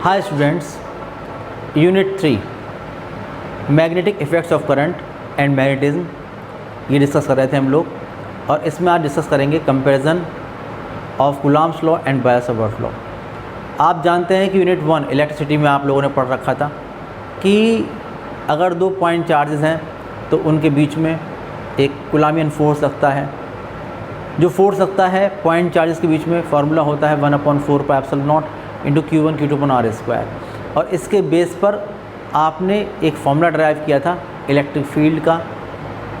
Hi students, unit 3 magnetic effects of current and magnetism ये discuss कर रहे थे हम लोग। और इसमें आज डिस्कस करेंगे comparison of Coulomb's law and Biot-Savart law. आप जानते हैं कि यूनिट 1 इलेक्ट्रिसिटी में आप लोगों ने पढ़ रखा था कि अगर दो पॉइंट चार्जेस हैं तो उनके बीच में एक कूलॉमियन फोर्स लगता है। जो फोर्स लगता है पॉइंट चार्जेस के बीच में फार्मूला होता है 1/4πε0 इंटू Q1 Q2/r²। और इसके बेस पर आपने एक फार्मूला ड्राइव किया था इलेक्ट्रिक फील्ड का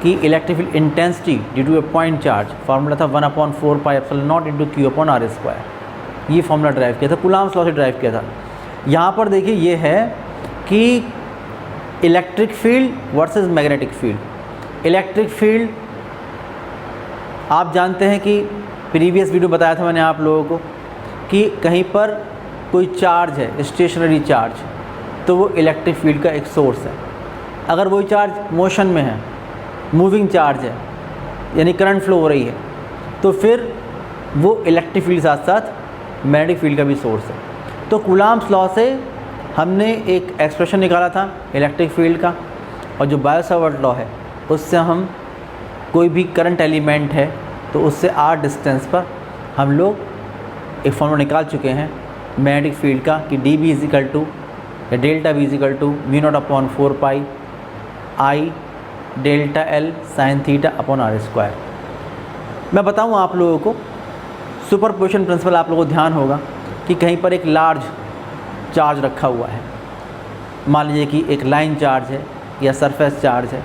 कि electric field intensity due to a point charge formula था 1/4πε0 इंटू Q/r²। ये फार्मूला ड्राइव किया था, कूलॉम्स लॉ से ड्राइव किया था। यहाँ पर देखिए ये है कि electric field versus magnetic field. Electric field आप जानते हैं कि प्रीवियस वीडियो बताया था मैंने आप लोगों को कि कहीं पर कोई चार्ज है, स्टेशनरी चार्ज, तो वो इलेक्ट्रिक फील्ड का एक सोर्स है। अगर वही चार्ज मोशन में है, मूविंग चार्ज है, यानी करंट फ्लो हो रही है, तो फिर वो इलेक्ट्रिक फील्ड के साथ साथ मैग्नेटिक फील्ड का भी सोर्स है। तो कूलॉम्स लॉ से हमने एक एक्सप्रेशन निकाला था इलेक्ट्रिक फील्ड का, और जो बायो-सावर्ट लॉ है उससे हम कोई भी करंट एलिमेंट है तो उससे r डिस्टेंस पर हम लोग एक फॉर्मूला निकाल चुके हैं मैग्नेटिक फील्ड का कि dB या delta B μ0/4π I delta L sin θ/r²। मैं बताऊं आप लोगों को सुपरपोजिशन प्रिंसिपल आप लोगों को ध्यान होगा कि कहीं पर एक लार्ज चार्ज रखा हुआ है, मान लीजिए कि एक लाइन चार्ज है या सरफेस चार्ज है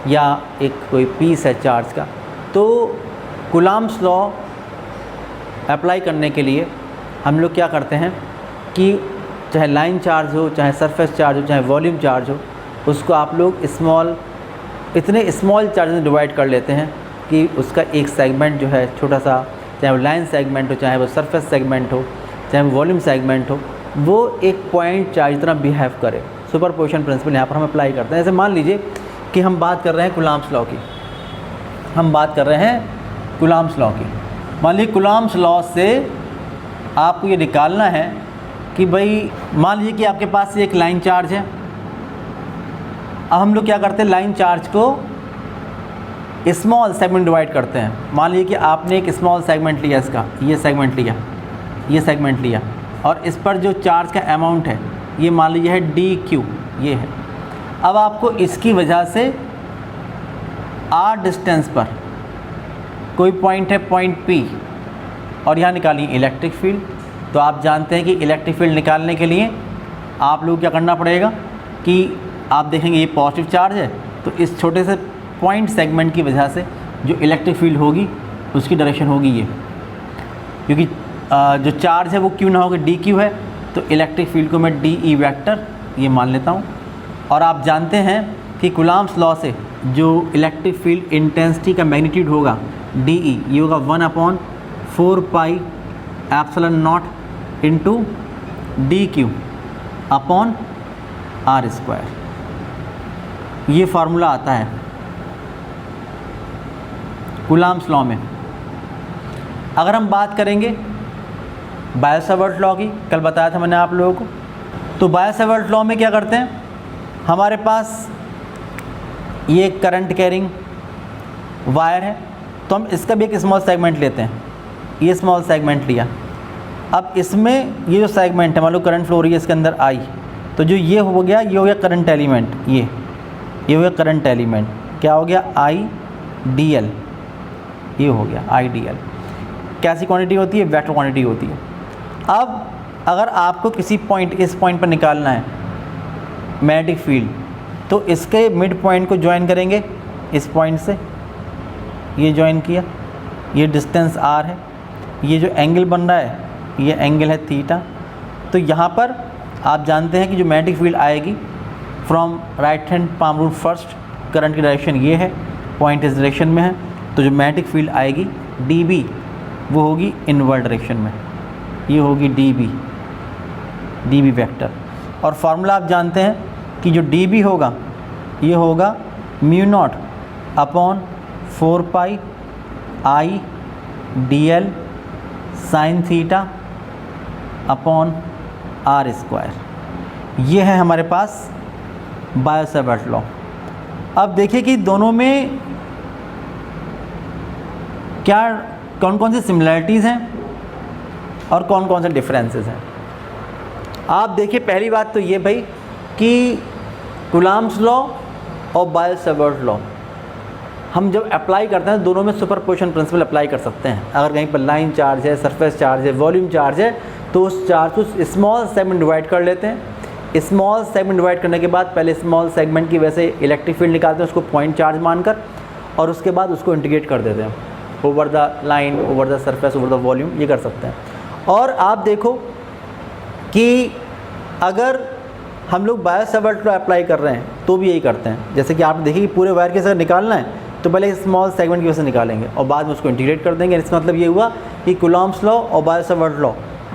या एक कोई पीस है चार्ज का, तो कूलॉम्स लॉ अप्लाई करने के लिए हम लोग क्या करते हैं कि चाहे लाइन चार्ज हो, चाहे सरफेस चार्ज हो, चाहे वॉल्यूम चार्ज हो, उसको आप लोग इतने स्मॉल चार्ज में डिवाइड कर लेते हैं कि उसका एक सेगमेंट जो है छोटा सा, चाहे वो लाइन सेगमेंट हो, चाहे वो सरफेस सेगमेंट हो, चाहे वो वॉल्यूम सेगमेंट हो, वो एक पॉइंट चार्ज की तरह बिहेव करे। सुपरपोजिशन प्रिंसिपल यहाँ पर हम अप्लाई करते हैं। जैसे मान लीजिए कि हम बात कर रहे हैं कूलॉम्स लॉ की, मान लीजिए कूलॉम्स लॉ से आपको ये निकालना है कि भाई मान लीजिए कि आपके पास एक लाइन चार्ज है। अब हम लोग क्या करते हैं, लाइन चार्ज को स्मॉल सेगमेंट डिवाइड करते हैं। मान लीजिए कि आपने एक स्मॉल सेगमेंट लिया, इसका ये सेगमेंट लिया, और इस पर जो चार्ज का अमाउंट है ये मान लीजिए है dq, ये है। अब आपको इसकी वजह से r डिस्टेंस पर कोई पॉइंट है, पॉइंट P, और यहाँ निकालिए इलेक्ट्रिक फील्ड। तो आप जानते हैं कि इलेक्ट्रिक फील्ड निकालने के लिए आप लोग क्या करना पड़ेगा कि आप देखेंगे ये पॉजिटिव चार्ज है, तो इस छोटे से पॉइंट सेगमेंट की वजह से जो इलेक्ट्रिक फील्ड होगी उसकी डायरेक्शन होगी ये, क्योंकि जो चार्ज है वो क्यू ना होकर dq है, तो इलेक्ट्रिक फील्ड को मैं dE वेक्टर ये मान लेता हूँ। और आप जानते हैं कि कूलॉम्स लॉ से जो इलेक्ट्रिक फील्ड इंटेंसिटी का मैग्नीट्यूड होगा dE, ये होगा 1/4πε0 इंटू dQ/r²। ये फार्मूला आता है कूलॉम्स लॉ में। अगर हम बात करेंगे बायो-सावर्ट लॉ की, कल बताया था मैंने आप लोगों को, तो बायो-सावर्ट लॉ में क्या करते हैं, हमारे पास ये करंट कैरिंग वायर है, तो हम इसका भी एक स्मॉल सेगमेंट लेते हैं। ये स्मॉल सेगमेंट लिया, अब इसमें ये जो सेगमेंट है, मान लो करंट फ्लो हो रही है इसके अंदर I, तो जो ये हो गया करंट एलिमेंट, ये हो गया करंट एलिमेंट, क्या हो गया IDL, ये हो गया IDL। कैसी क्वांटिटी होती है, वेक्टर क्वांटिटी होती है। अब अगर आपको किसी पॉइंट, इस पॉइंट पर निकालना है मैग्नेटिक फील्ड, तो इसके मिड पॉइंट को ज्वाइन करेंगे इस पॉइंट से, ये ज्वाइन किया, ये डिस्टेंस r है, ये जो एंगल बन रहा है ये एंगल है थीटा। तो यहाँ पर आप जानते हैं कि जो मैग्नेटिक फील्ड आएगी from right hand palm rule first, current की डायरेक्शन ये है, पॉइंट इस डायरेक्शन में है, तो जो मैग्नेटिक फील्ड आएगी dB वो होगी इनवर्ड डायरेक्शन में, ये होगी dB वेक्टर। और फार्मूला आप जानते हैं कि जो dB होगा ये होगा μ0/4π I dl sin θ/r²। R square. ये है हमारे पास बायो-सेवर्ट लॉ। अब देखिए कि दोनों में क्या कौन कौन सी सिमिलरिटीज़ हैं और कौन कौन से डिफरेंसेस हैं। आप देखिए, पहली बात तो ये भाई कि कूलम्ब्स लॉ और बायो-सेवर्ट लॉ हम जब अप्लाई करते हैं दोनों में सुपरपोजिशन प्रिंसिपल अप्लाई कर सकते हैं। अगर कहीं पर लाइन चार्ज है, सरफेस चार्ज है, वॉल्यूम चार्ज है, तो उस चार्ज को स्मॉल सेगमेंट डिवाइड कर लेते हैं। स्मॉल सेगमेंट डिवाइड करने के बाद पहले स्मॉल सेगमेंट की वजह से इलेक्ट्रिक फील्ड निकालते हैं, उसको पॉइंट चार्ज मानकर, और उसके बाद उसको इंटीग्रेट कर देते हैं over the line, over the surface, over the volume. ये कर सकते हैं। और आप देखो कि अगर हम लोग बायो-सेवर्ट लॉ अप्लाई कर रहे हैं तो भी यही करते हैं। जैसे कि आपने देखिए कि पूरे वायर के साथ निकालना है तो पहले स्मॉल सेगमेंट की वजह से निकालेंगे और बाद में उसको इंटीग्रेट कर देंगे। इसका मतलब ये हुआ कि कूलम्ब्स लॉ और बायो-सेवर्ट लॉ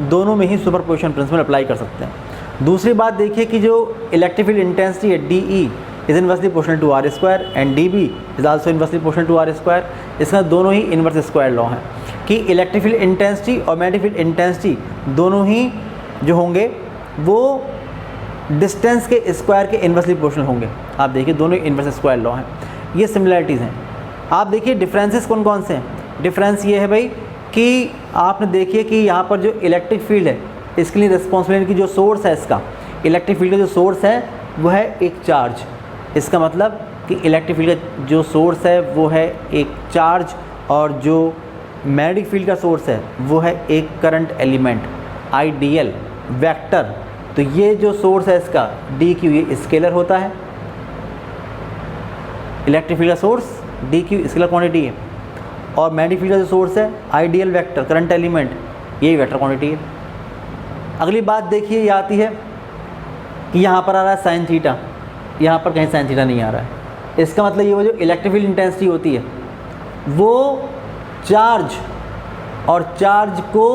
दोनों में ही सुपरपोजिशन प्रिंसिपल अप्लाई कर सकते हैं। दूसरी बात देखिए कि जो इलेक्ट्रिक फील्ड इंटेंसिटी है DE is inversely proportional to R square and DB is also inversely proportional to R square. इसका दोनों ही इनवर्स स्क्वायर लॉ हैं कि इलेक्ट्रिक फील्ड इंटेंसिटी और मैग्नेटिक फील्ड इंटेंसिटी दोनों ही जो होंगे वो डिस्टेंस के स्क्वायर के इनवर्सली प्रोपोर्शनल होंगे। आप देखिए दोनों इनवर्स स्क्वायर लॉ हैं। ये सिमिलरिटीज़ हैं। आप देखिए डिफरेंसेस कौन कौन से हैं। डिफरेंस ये है भाई कि आपने देखिए कि यहाँ पर जो इलेक्ट्रिक फील्ड है इसके लिए रिस्पॉन्सिबिलिटी की जो सोर्स है, इसका इलेक्ट्रिक फील्ड का जो सोर्स है वो है एक चार्ज। इसका मतलब कि इलेक्ट्रिक फील्ड का जो सोर्स है वो है एक चार्ज, और जो मैग्नेटिक फील्ड का सोर्स है वो है एक करंट एलिमेंट आइडियल वेक्टर। तो ये जो सोर्स है इसका DQ ये स्केलर होता है। इलेक्ट्रिक फील्ड का सोर्स DQ स्केलर क्वांटिटी है, और मैग्नेटिक फील्ड का जो सोर्स है आइडियल वेक्टर करंट एलिमेंट यही वेक्टर क्वांटिटी है। अगली बात देखिए ये आती है कि यहाँ पर आ रहा है साइन थीटा, यहाँ पर कहीं साइन थीटा नहीं आ रहा है। इसका मतलब ये वो जो इलेक्ट्रिक फील्ड इंटेंसिटी होती है वो चार्ज और चार्ज को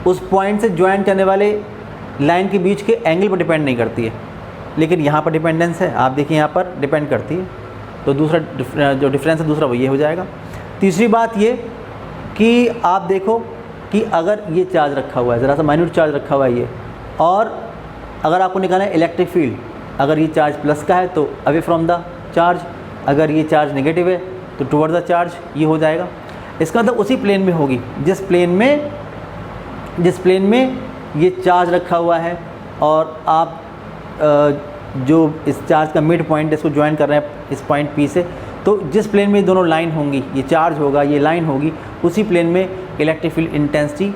उस पॉइंट से ज्वाइन करने वाले लाइन के बीच के एंगल पर डिपेंड नहीं करती है, लेकिन यहाँ पर डिपेंडेंस है। आप देखिए यहाँ पर डिपेंड करती है। तो दूसरा जो डिफरेंस है दूसरा वो ये हो जाएगा। तीसरी बात ये कि आप देखो कि अगर ये चार्ज रखा हुआ है, ज़रा सा माइन्यूट चार्ज रखा हुआ है ये, और अगर आपको निकालना है इलेक्ट्रिक फील्ड, अगर ये चार्ज प्लस का है तो अवे फ्रॉम द चार्ज, अगर ये चार्ज नेगेटिव है तो टुवर्ड द चार्ज ये हो जाएगा। इसका मतलब उसी प्लेन में होगी जिस प्लेन में ये चार्ज रखा हुआ है, और आप जो इस चार्ज का मिड पॉइंट है इसको ज्वाइन कर रहे हैं इस पॉइंट P से, तो जिस प्लेन में दोनों लाइन होंगी, ये चार्ज होगा, ये लाइन होगी, उसी प्लेन में इलेक्ट्रिक फील्ड इंटेंसिटी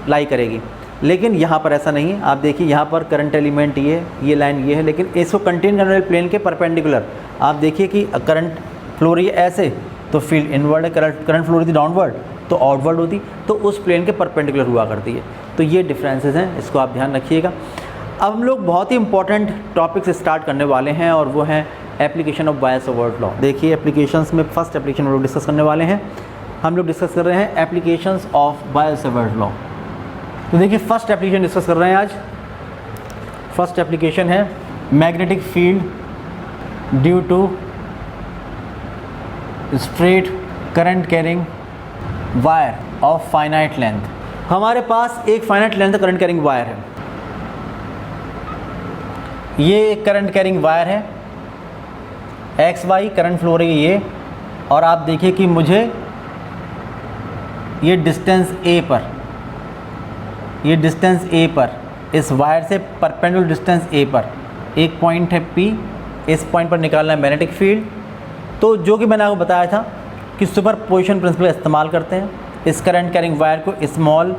लाई करेगी। लेकिन यहाँ पर ऐसा नहीं है। आप देखिए यहाँ पर करंट एलिमेंट ये लाइन ये है, लेकिन इसको कंटेन करने वाले प्लेन के परपेंडिकुलर आप देखिए कि करंट फ्लो रही है ऐसे तो फील्ड इनवर्ड है, करंट फ्लो रही थी डाउनवर्ड तो आउटवर्ड होती, तो उस प्लेन के परपेंडिकुलर हुआ करती है। तो ये डिफरेंसेस हैं, इसको आप ध्यान रखिएगा। अब हम लोग बहुत ही इंपॉर्टेंट टॉपिक से स्टार्ट करने वाले हैं और वो है एप्लीकेशन ऑफ बायो-सेवर्ट लॉ। देखिए एप्लीकेशंस में फर्स्ट एप्लीकेशन हम लोग डिस्कस करने वाले हैं। हम लोग डिस्कस कर रहे हैं एप्लीकेशंस ऑफ बायो-सेवर्ट लॉ। तो देखिए फर्स्ट एप्लीकेशन डिस्कस कर रहे हैं आज। फर्स्ट एप्लीकेशन है magnetic field due to straight current carrying wire of finite length. हमारे पास एक फाइनाइट लेंथ का करंट कैरिंग वायर है। ये एक करंट कैरिंग वायर है, XY करंट फ्लो रही है ये, और आप देखिए कि मुझे ये डिस्टेंस A पर इस वायर से परपेंडिकुलर डिस्टेंस A पर एक पॉइंट है P, इस पॉइंट पर निकालना है मैग्नेटिक फील्ड। तो जो कि मैंने आपको बताया था कि सुपरपोजिशन प्रिंसिपल इस्तेमाल करते हैं। इस करंट कैरिंग वायर को स्मॉल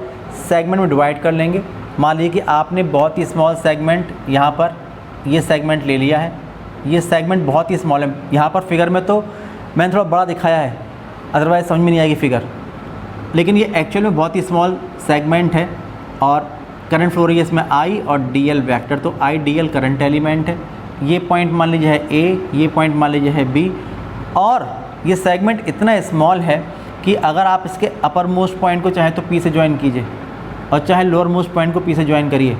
सेगमेंट में डिवाइड कर लेंगे। मान लीजिए कि आपने बहुत ही स्मॉल सेगमेंट यहाँ पर ये सेगमेंट ले लिया है, ये सेगमेंट बहुत ही स्मॉल है। यहाँ पर फिगर में तो मैंने थोड़ा बड़ा दिखाया है, अदरवाइज़ समझ में नहीं आएगी फिगर, लेकिन ये एक्चुअल में बहुत ही स्मॉल सेगमेंट है और करंट फ्लो रही है इसमें I और DL वेक्टर। तो आइडियल करंट एलिमेंट है। ये पॉइंट मान लीजिए है A, ये पॉइंट मान लीजिए है B, और ये सेगमेंट इतना स्मॉल है कि अगर आप इसके अपर मोस्ट पॉइंट को चाहे तो P से ज्वाइन कीजिए और चाहे लोअर मोस्ट पॉइंट को P से ज्वाइन करिए,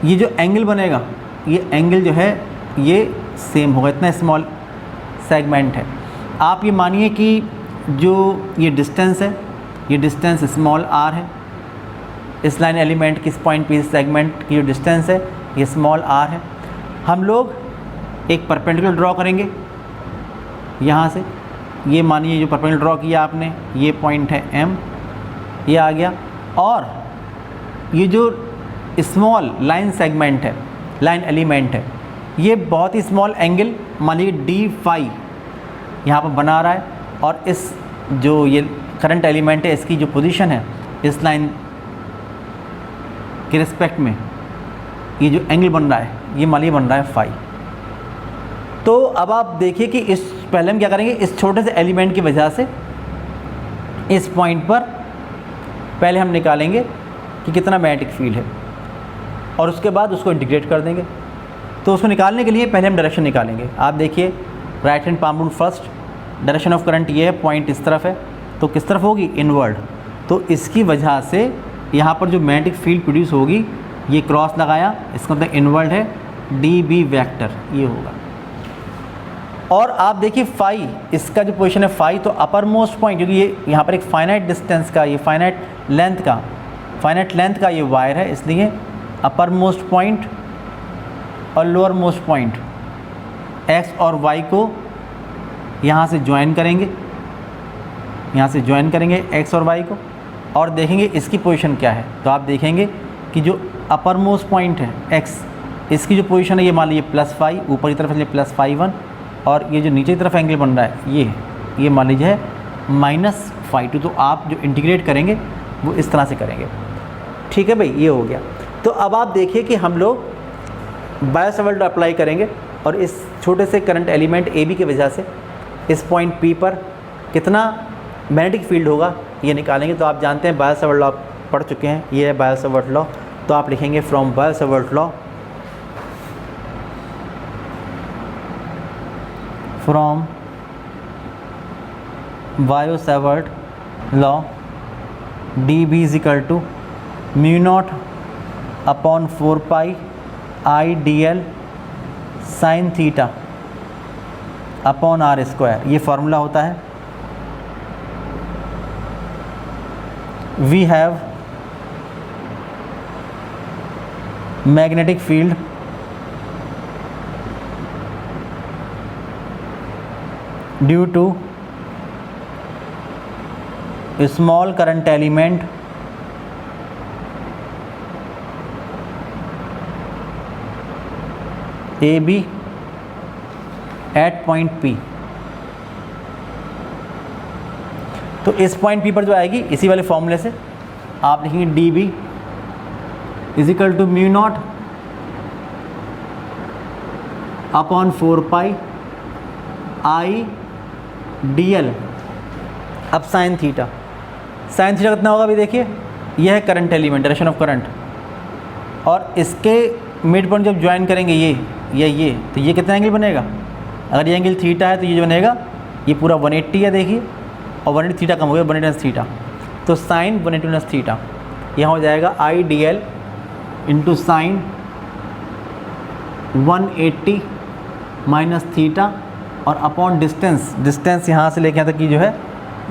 ये जो एंगल बनेगा, ये एंगल जो है ये सेम होगा। इतना स्मॉल सेगमेंट है। आप ये मानिए कि जो ये डिस्टेंस है, ये डिस्टेंस स्मॉल r है, इस लाइन एलिमेंट की इस पॉइंट पे इस सेगमेंट की जो डिस्टेंस है ये स्मॉल r है। हम लोग एक परपेंडिकुलर ड्रॉ करेंगे यहाँ से, ये मानिए जो परपेंडिकुलर ड्रॉ किया आपने, ये पॉइंट है m, ये आ गया, और ये जो स्मॉल लाइन सेगमेंट है, लाइन एलिमेंट है, ये बहुत ही स्मॉल एंगल मान लीजिए डी फाई यहाँ पर बना रहा है, और इस जो ये करंट एलिमेंट है इसकी जो पोजीशन है इस लाइन के रिस्पेक्ट में, ये जो एंगल बन रहा है ये मान लीजिए बन रहा है फाई। तो अब आप देखिए कि इस पहले हम क्या करेंगे, इस छोटे से एलिमेंट की वजह से इस पॉइंट पर पहले हम निकालेंगे कि कितना मैग्नेटिक फील्ड है, और उसके बाद उसको इंटीग्रेट कर देंगे। तो उसको निकालने के लिए पहले हम डायरेक्शन निकालेंगे। आप देखिए right hand palm rule first, direction of current ये है, पॉइंट इस तरफ है, तो किस तरफ होगी, इनवर्ड। तो इसकी वजह से यहाँ पर जो मैग्नेटिक फील्ड प्रोड्यूस होगी, ये क्रॉस लगाया, इसका मतलब इनवर्ड है, डी बी वैक्टर ये होगा। और आप देखिए फाई, इसका जो पोजीशन है फाई, तो अपर मोस्ट पॉइंट, क्योंकि ये यहाँ पर एक फाइनाइट डिस्टेंस का, ये फाइनाइट लेंथ का ये वायर है, इसलिए अपर मोस्ट पॉइंट और लोअर मोस्ट पॉइंट एक्स और वाई को यहाँ से ज्वाइन करेंगे, एक्स और वाई को, और देखेंगे इसकी पोजीशन क्या है। तो आप देखेंगे कि जो अपर मोस्ट पॉइंट है एक्स, इसकी जो पोजीशन है ये मान लीजिए प्लस फाई, ऊपर की तरफ इसलिए प्लस फाई 1, और ये जो नीचे की तरफ एंगल बन रहा है ये मान लीजिए है माइनस फाई 2। तो आप जो इंटीग्रेट करेंगे वो इस तरह से करेंगे, ठीक है भाई, ये हो गया। तो अब आप देखिए कि हम लोग बायो सावर्ट लॉ अप्लाई करेंगे, और इस छोटे से करंट एलिमेंट ए बी की वजह से इस पॉइंट पी पर कितना मैग्नेटिक फील्ड होगा ये निकालेंगे। तो आप जानते हैं बायो सावर्ट लॉ पढ़ चुके हैं, ये है बायो सावर्ट लॉ। तो आप लिखेंगे from Biot Savart law, from Biot Savart law D B is equal to mu naught upon 4 pi I D L sine theta upon R square, ये formula होता है। We have magnetic field due to small current element A B at point P. तो इस point P पर जो आएगी इसी वाले फॉर्मूले से आप लिखेंगे D B is equal to mu naught upon 4 pi I D L, अब साइन थीटा कितना होगा अभी देखिए, यह है current element, direction of current, और इसके मिड पॉइंट जब ज्वाइन करेंगे ये तो ये कितना एंगल बनेगा, अगर ये एंगल थीटा है तो ये जो बनेगा ये पूरा 180 है देखिए, और 180 थीटा कम हो गया 180 थीटा, तो साइन 180 थीटा यहाँ हो जाएगा आई D L into sine 180 minus theta, और अपॉन डिस्टेंस यहाँ से लेके यहाँ तक की जो है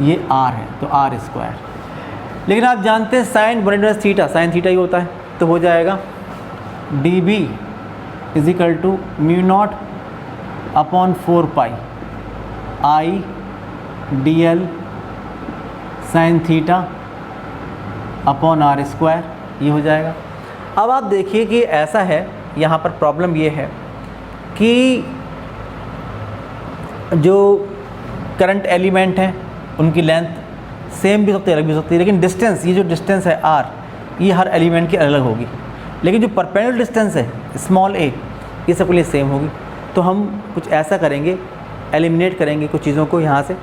ये r है, तो r स्क्वायर। लेकिन आप जानते हैं साइन 180 थीटा साइन थीटा ही होता है, तो हो जाएगा D B is equal to mu naught upon 4 pi I D L sine theta upon R square, ये हो जाएगा। अब आप देखिए कि ऐसा है, यहाँ पर प्रॉब्लम ये है कि जो करंट एलिमेंट हैं उनकी लेंथ सेम भी हो सकती है, अलग भी हो सकती है, लेकिन डिस्टेंस, ये जो डिस्टेंस है r, ये हर एलिमेंट की अलग होगी, लेकिन जो परपेंडिकुलर डिस्टेंस है स्मॉल a, ये सबके लिए सेम होगी। तो हम कुछ ऐसा करेंगे, एलिमिनेट करेंगे कुछ चीज़ों को यहाँ से,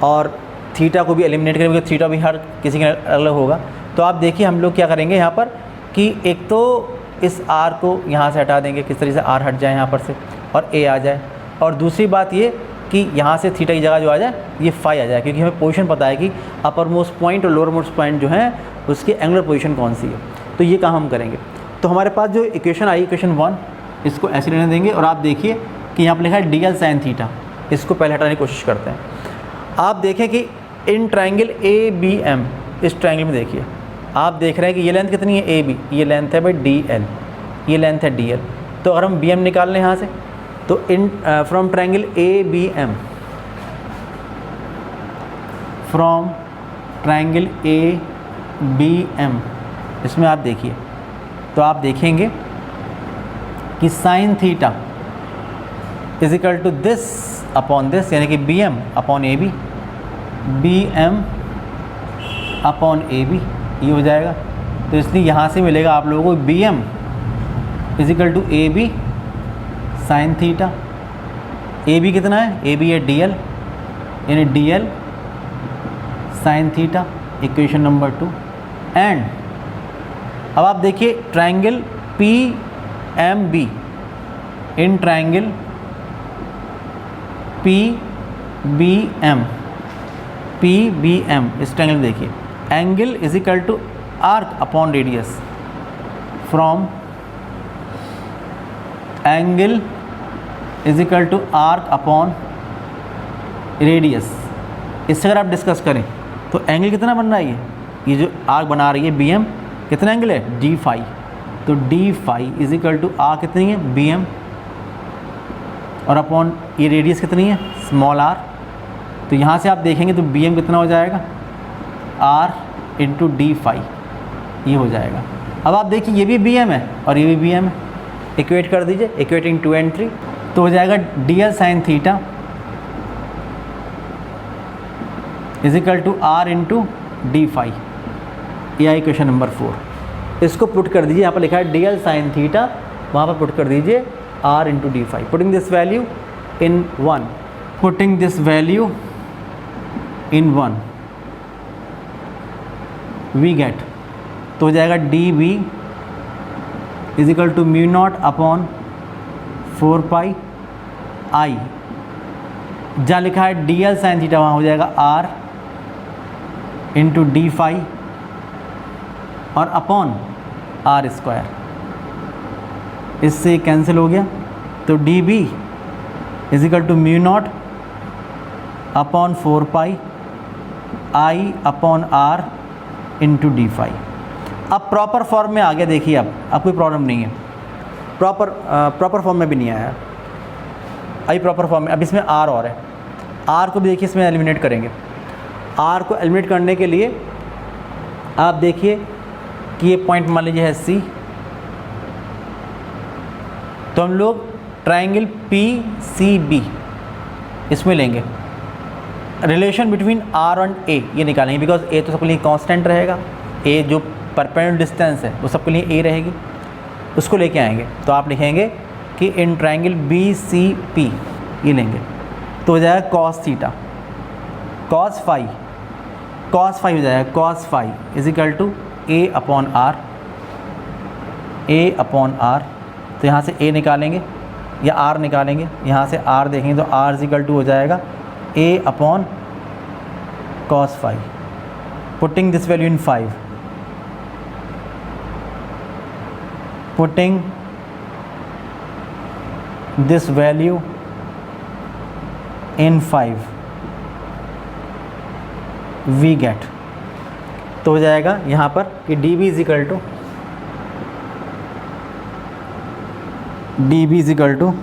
और थीटा को भी एलिमिनेट करेंगे, क्योंकि थीटा भी हर किसी के अलग होगा। तो आप देखिए हम लोग क्या करेंगे यहाँ पर कि एक तो इस r को यहाँ से हटा देंगे, किस तरीके से r हट जाए यहाँ पर से और a आ जाए, और दूसरी बात ये कि यहाँ से थीटा की जगह जो आ जाए ये फाई आ जाए, क्योंकि हमें पोजीशन पता है कि अपर मोस्ट पॉइंट और लोअर मोस्ट पॉइंट जो है उसकी एंगुलर पोजीशन कौन सी है। तो ये काम हम करेंगे। तो हमारे पास जो इक्वेशन आई, इक्वेशन 1, इसको ऐसे रहने देंगे, और आप देखिए कि यहाँ पर लिखा है डी एल साइन थीटा, इसको पहले हटाने की कोशिश करते हैं। आप देखें कि in triangle A B M, इस ट्राइंगल में देखिए आप देख रहे हैं कि ये लेंथ कितनी है ए बी, ये लेंथ है भाई डी एल, ये लेंथ है डी एल। तो अगर हम बी एम निकाल लें यहाँ से, तो in from triangle A B M, from triangle A B M, इसमें आप देखिए तो आप देखेंगे कि sine theta is equal to this upon this, यानी कि B M upon A B, B M upon A B, ये हो जाएगा। तो इसलिए यहाँ से मिलेगा आप लोगों को B M is equal to A B sine theta. A B कितना है, ए बी है डी एल, यानी D L sine theta, equation number 2। And अब आप देखिए triangle P M B, in triangle P B M, P B M, इस triangle देखिए angle is equal to arc upon radius, from angle is equal to arc upon radius. इससे अगर आप discuss करें तो एंगल कितना बन रहा है, ये जो आर्क बना रही है बी एम, कितना एंगल है डी फाई। तो D phi is equal to R कितनी है बी एम, और अपॉन ये रेडियस कितनी है स्मॉल आर। तो यहाँ से आप देखेंगे तो बी एम कितना हो जाएगा आर इंटू डी फाई, ये हो जाएगा। अब आप देखिए ये भी बी एम है और ये भी बी एम है, इक्वेट कर दीजिए, इक्वेटिंग 2 and 3, तो हो जाएगा D L sine theta is equal to R into D phi, ये इक्वेशन नंबर 4। इसको पुट कर दीजिए, यहाँ पर लिखा है डी एल साइन थीटा, वहाँ पर पुट कर दीजिए R into D phi, putting this value in 1, putting this value in 1 we get, तो हो जाएगा D B is equal to mu naught upon 4 pi I, जहाँ लिखा है डी एल साइन थीटा वहाँ हो जाएगा आर इंटू डी फाई और अपॉन आर स्क्वायर, इससे कैंसिल हो गया। तो D B is equal to mu naught upon 4 pi I upon R into D phi. अब प्रॉपर फॉर्म में आ गया, देखिए अब कोई प्रॉब्लम नहीं है, प्रॉपर फॉर्म में भी नहीं आया अभी प्रॉपर फॉर्म में। अब इसमें आर और है, आर को भी देखिए इसमें एलिमिनेट करेंगे। आर को एलिमिनेट करने के लिए आप देखिए कि ये पॉइंट मान लीजिए है सी, तो हम लोग ट्रायंगल पी सी बी इसमें लेंगे रिलेशन बिटवीन आर एंड ए, ये निकालेंगे, बिकॉज ए तो सबके लिए कांस्टेंट रहेगा, ए जो परपेंडिकुलर डिस्टेंस है वो सबके लिए ए रहेगी, उसको लेके आएंगे। तो आप लिखेंगे कि in triangle B C P ये लेंगे, तो हो जाएगा कॉस थीटा कॉस फाई हो जाएगा cos phi is equal to A upon R, A upon R. तो यहाँ से ए निकालेंगे या आर निकालेंगे, यहाँ से आर देखेंगे तो आर इज इक्वल टू हो जाएगा A upon cos phi, putting this value in 5, putting this value in 5 we get, तो हो जाएगा यहाँ पर कि D B is equal to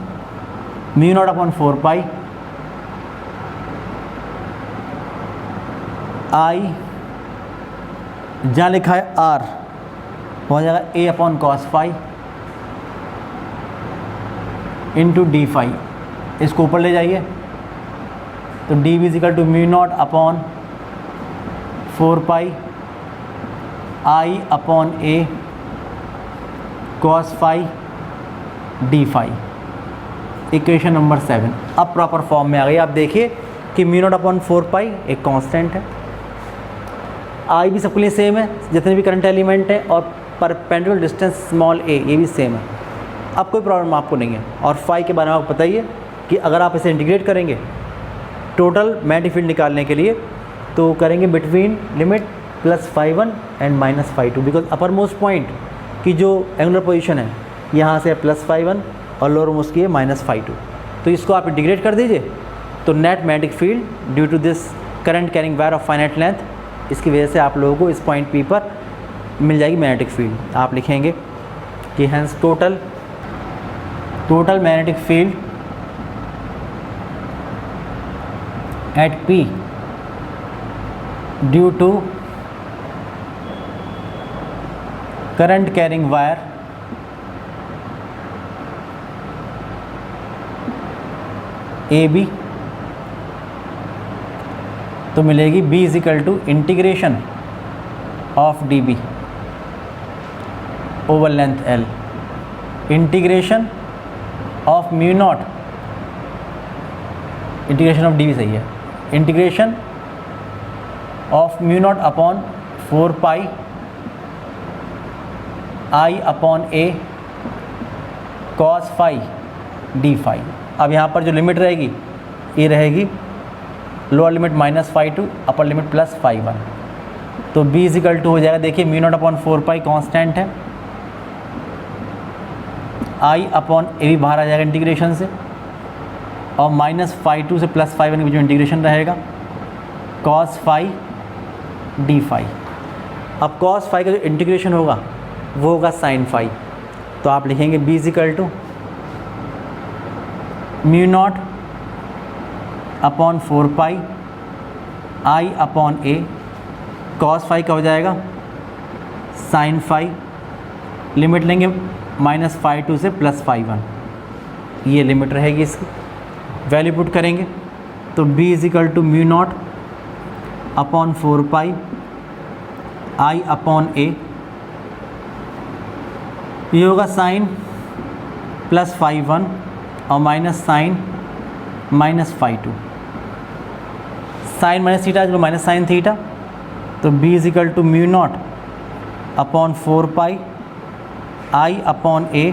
mu naught upon 4 pi I, जहाँ लिखा है आर हो जाएगा A upon cos phi into D phi, इसको ऊपर ले जाइए तो D B is equal to mu naught upon 4 pi I upon A cos phi D phi, equation number 7। अब प्रॉपर फॉर्म में आ गई। आप देखिए कि म्यू नॉट अपॉन 4 पाई एक कांस्टेंट है, आई भी सबके लिए सेम है जितने भी करंट एलिमेंट है, और परपेंडिकुलर डिस्टेंस स्मॉल ए ये भी सेम है। अब कोई प्रॉब्लम आपको नहीं है। और फाई के बारे में आपको पता ही है कि अगर आप इसे इंटीग्रेट करेंगे टोटल मैग्नेटिक फील्ड निकालने के लिए, तो करेंगे between limit +φ1 and -φ2, because upper most point की जो एंगुलर पोजीशन है यहाँ से +φ1 और लोअर मोस्ट की है -φ2। तो इसको आप इंटीग्रेट कर दीजिए, तो net magnetic field due to this current carrying wire of finite length, इसकी वजह से आप लोगों को इस पॉइंट P पर मिल जाएगी मैग्नेटिक फील्ड। आप लिखेंगे कि hence total magnetic field at P due to current carrying wire AB, तो मिलेगी B is equal to integration of DB over length L, integration of mu naught, integration of DB सही है, integration of mu naught upon 4 pi I upon A cos phi D phi. अब यहाँ पर जो limit रहेगी ये रहेगी lower limit -φ2 upper limit +φ1, तो B इज इक्वल टू हो जाएगा, देखिए म्यू नॉट अपॉन 4 पाई कॉन्स्टेंट है, I अपॉन A भी बाहर आ जाएगा इंटीग्रेशन से, और -φ2 से +φ1 के बीच में इंटीग्रेशन रहेगा, कॉस फाई डी फाई। अब कॉस फाई का जो इंटीग्रेशन होगा वो होगा साइन फाई, तो आप लिखेंगे B is equal to mu naught upon 4 pi I upon A cos phi का हो जाएगा साइन फाई, लिमिट लेंगे -φ2 से +φ1, ये लिमिट रहेगी इसकी, वैल्यू पुट करेंगे तो B is equal to mu naught upon 4 pi I upon A, ये होगा साइन +φ1 और minus sine -φ2, sine minus theta जो माइनस साइन थीटा, तो B is equal to mu naught upon 4 pi I upon A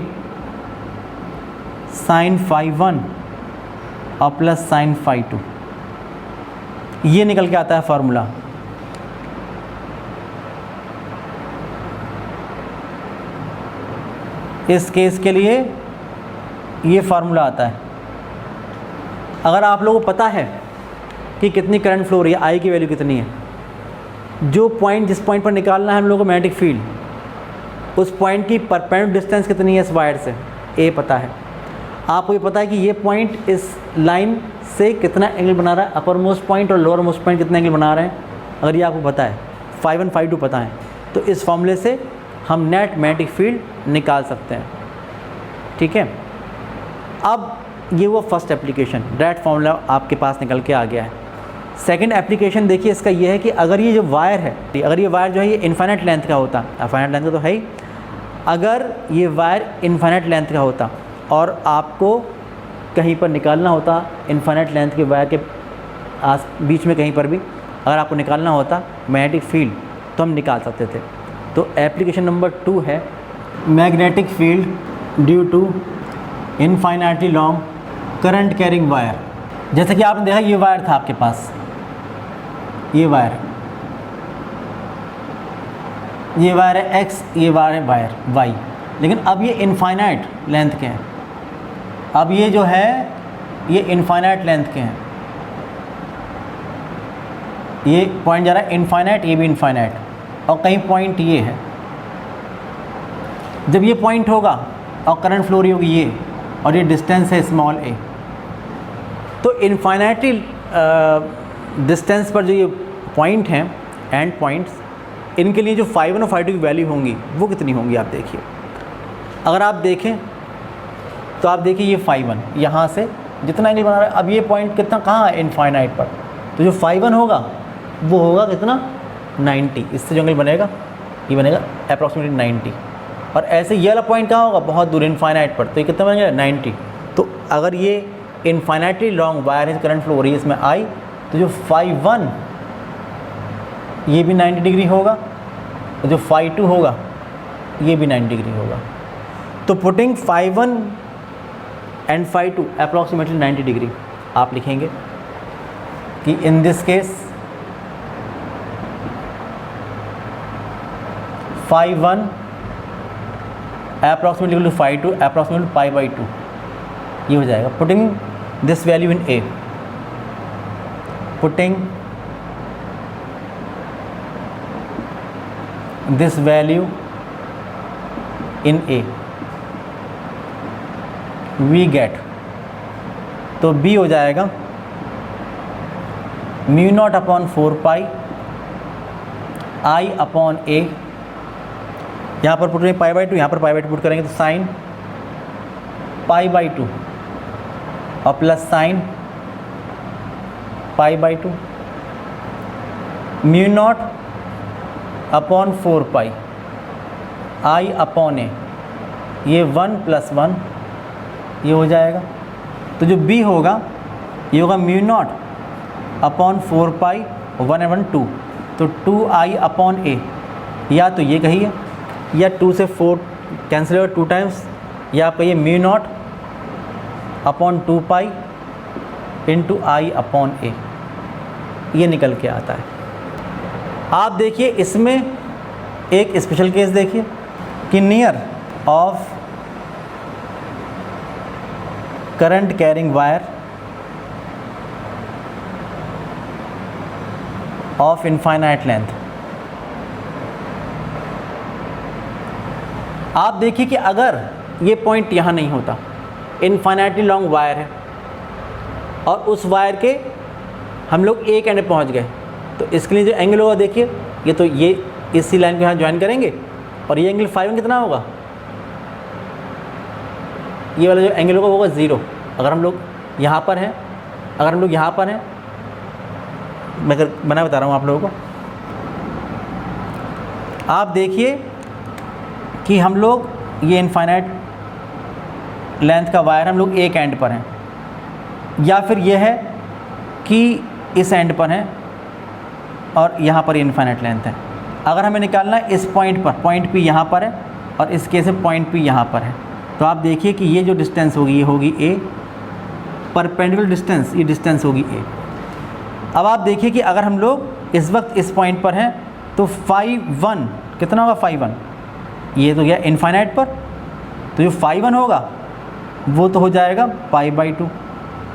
sine φ1 और plus sign φ2, ये निकल के आता है फार्मूला। इस केस के लिए ये फार्मूला आता है। अगर आप लोगों को पता है कि कितनी करंट फ्लो हो रही है, आई की वैल्यू कितनी है, जो पॉइंट जिस पॉइंट पर निकालना है हम लोगों को मैग्नेटिक फील्ड, उस पॉइंट की परपेंडिकुलर डिस्टेंस कितनी है इस वायर से, ए पता है। आपको ये पता है कि ये पॉइंट इस लाइन से कितना एंगल बना रहा है, अपर मोस्ट पॉइंट और लोअर मोस्ट पॉइंट कितना एंगल बना रहे हैं, अगर ये आपको पता है, φ1 φ2 पता है, तो इस फॉर्मूले से हम नेट मैग्नेटिक फील्ड निकाल सकते हैं। ठीक है, अब ये वो फर्स्ट एप्लीकेशन, डायरेक्ट फार्मूला आपके पास निकल के आ गया है। सेकंड एप्लीकेशन देखिए इसका ये है कि अगर ये जो वायर है, अगर ये वायर जो है ये इनफाइनाइट लेंथ का होता, इनफाइनाइट लेंथ का तो है ही, अगर ये वायर इनफाइनाइट लेंथ का होता और आपको कहीं पर निकालना होता इनफाइनाइट लेंथ के वायर के बीच में कहीं पर भी अगर आपको निकालना होता मैग्नेटिक फील्ड, तो हम निकाल सकते थे। तो एप्लीकेशन नंबर 2 है magnetic field due to infinitely long current carrying wire. जैसे कि आपने देखा ये वायर था आपके पास, ये वायर है x, ये वायर है वायर y, लेकिन अब ये इनफाइनाइट लेंथ के हैं। अब ये जो है ये इनफाइनाइट लेंथ के हैं, ये पॉइंट जा रहा है इनफाइनाइट, ये भी इनफाइनाइट, और कहीं पॉइंट ये है। जब ये पॉइंट होगा और करंट फ्लो रही होगी ये, और ये डिस्टेंस है स्मॉल a, तो इनफाइनाइटली डिस्टेंस पर जो ये पॉइंट हैं एंड पॉइंट्स, इनके लिए जो φ1 और φ2 की वैल्यू होंगी वो कितनी होंगी आप देखिए। अगर आप देखें तो आप देखिए ये φ1 यहाँ से जितना एंगल बना रहा है, अब ये पॉइंट कितना कहाँ है इनफाइनाइट पर, तो जो φ1 होगा वो होगा कितना 90, इससे जो एंगल बनेगा ये बनेगा अप्रॉक्सीमेटली 90, और ऐसे ये वाला पॉइंट कहाँ होगा बहुत दूर इनफाइनाइट पर, तो ये कितना बनेगा 90। तो अगर ये इनफाइनाइटली लॉन्ग वायर है, करंट फ्लो हो रही है इसमें आई, तो जो φ1 ये भी 90 डिग्री होगा, और जो φ2 होगा ये भी 90 डिग्री होगा। तो पुटिंग φ1 एंड φ2 अप्रॉक्सीमेटली 90 डिग्री, आप लिखेंगे कि in this case φ1 approximately to φ2 approximately π/2, ये हो जाएगा। Putting this value in a, putting this value in A, we get, तो b हो जाएगा mu naught upon 4 pi I upon A, यहाँ पर पुट करेंगे पाई बाई 2, यहाँ पर पाई बाई 2 पुट करेंगे तो साइन पाई बाई 2 और plus sine pi by 2, mu naught upon 4 pi I upon A, ये 1 प्लस 1 ये हो जाएगा। तो जो b होगा ये होगा mu naught upon 4 pi 1 and 1 2, तो 2i अपॉन ए, या तो ये कहिए या 2 से 4 कैंसिल होगा 2 टाइम्स, या आप कहिए mu naught upon 2 pi into I upon A, ये निकल के आता है। आप देखिए इसमें एक स्पेशल केस देखिए कि near of current carrying wire of infinite length. आप देखिए कि अगर ये पॉइंट यहाँ नहीं होता, इनफाइनाइटली लॉन्ग वायर है और उस वायर के हम लोग एक एंड पहुँच गए, तो इसके लिए जो एंगल होगा देखिए, ये तो ये इसी लाइन को यहाँ ज्वाइन करेंगे और ये एंगल फाई 1 कितना होगा, ये वाला जो एंगल होगा वो होगा 0। अगर हम लोग यहाँ पर हैं, अगर हम लोग यहाँ पर हैं, मैं बता रहा हूँ आप लोगों को, आप देखिए कि हम लोग ये इनफाइनाइट लेंथ का वायर हम लोग एक एंड पर हैं, या फिर ये है कि इस एंड पर हैं और यहाँ पर इनफाइनाइट लेंथ है। अगर हमें निकालना है इस पॉइंट पर, पॉइंट P यहाँ पर है और इस केस में पॉइंट P यहाँ पर है, तो आप देखिए कि ये जो डिस्टेंस होगी ये होगी a, परपेंडिकुलर डिस्टेंस ये डिस्टेंस होगी a। अब आप देखिए कि अगर हम लोग इस वक्त इस पॉइंट पर हैं तो फाई 1 कितना होगा, फाई 1 ये तो गया इनफाइनाइट पर, तो जो फाई 1 होगा वो तो हो जाएगा पाई बाई 2,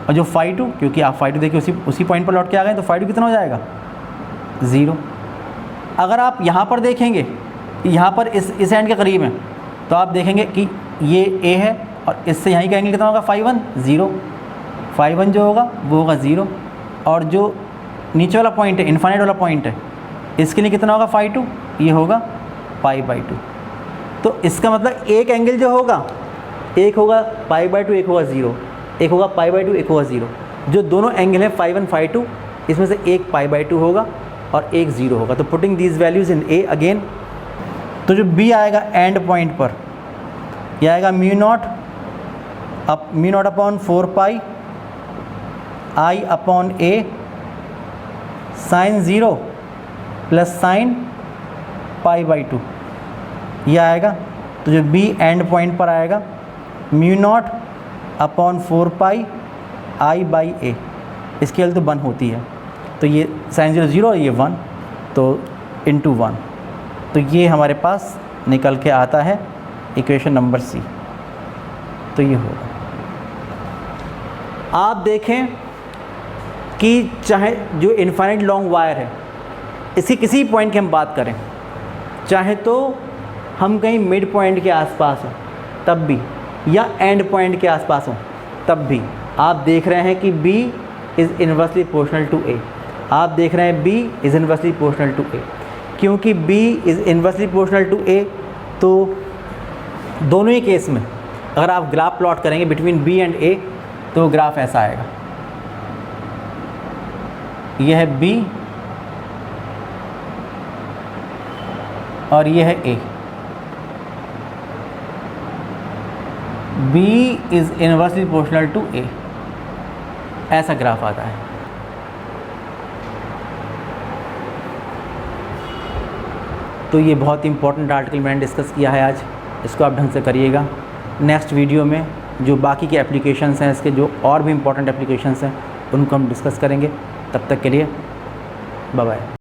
और जो फाई 2, क्योंकि आप फाई 2 देखिए उसी पॉइंट पर लौट के आ गए, तो फाई 2 कितना हो जाएगा 0। अगर आप यहाँ पर देखेंगे, यहाँ पर इस एंड के करीब हैं, तो आप देखेंगे कि ये a है और इससे यहाँ का एंगल कितना होगा, फाई 1 0, फाई 1 जो होगा वो होगा 0, और जो नीचे वाला पॉइंट है इनफाइनाइट वाला पॉइंट है, इसके लिए कितना होगा फाई 2, ये होगा पाई बाई 2। तो इसका मतलब एक एंगल जो होगा, एक होगा पाई बाई 2, एक होगा 0, एक होगा पाई बाई 2, एक होगा 0। जो दोनों एंगल है फाई 1 फाई 2, इसमें से एक पाई बाई 2 होगा और एक 0 होगा। तो putting these values in A again, तो जो b आएगा एंड पॉइंट पर, यह आएगा mu naught upon 4 pi I upon A sine 0 plus sine pi by 2, यह आएगा। तो जो b एंड पॉइंट पर आएगा mu naught upon 4 pi I by A, इसकी वैल्यू तो 1 होती है, तो ये साइन 0 0 और ये 1, तो इंटू 1, तो ये हमारे पास निकल के आता है इक्वेशन नंबर सी। तो ये होगा। आप देखें कि चाहे जो इनफाइनाइट लॉन्ग वायर है, इसकी किसी पॉइंट की हम बात करें, चाहे तो हम कहीं मिड पॉइंट के आसपास हों तब भी, या एंड पॉइंट के आसपास हों तब भी, आप देख रहे हैं कि b is inversely proportional to a। आप देख रहे हैं b is inversely proportional to a। क्योंकि b is inversely proportional to a, तो दोनों ही केस में अगर आप ग्राफ प्लॉट करेंगे बिटवीन b एंड a, तो ग्राफ ऐसा आएगा। यह है b और यह है a। b is inversely proportional to a, ऐसा ग्राफ आता है। तो ये बहुत ही इंपॉर्टेंट आर्टिकल मैंने डिस्कस किया है आज, इसको आप ढंग से करिएगा। नेक्स्ट वीडियो में जो बाकी के एप्लीकेशंस हैं, इसके जो और भी इंपॉर्टेंट एप्लीकेशंस हैं, उनको हम डिस्कस करेंगे। तब तक के लिए बाय बाय।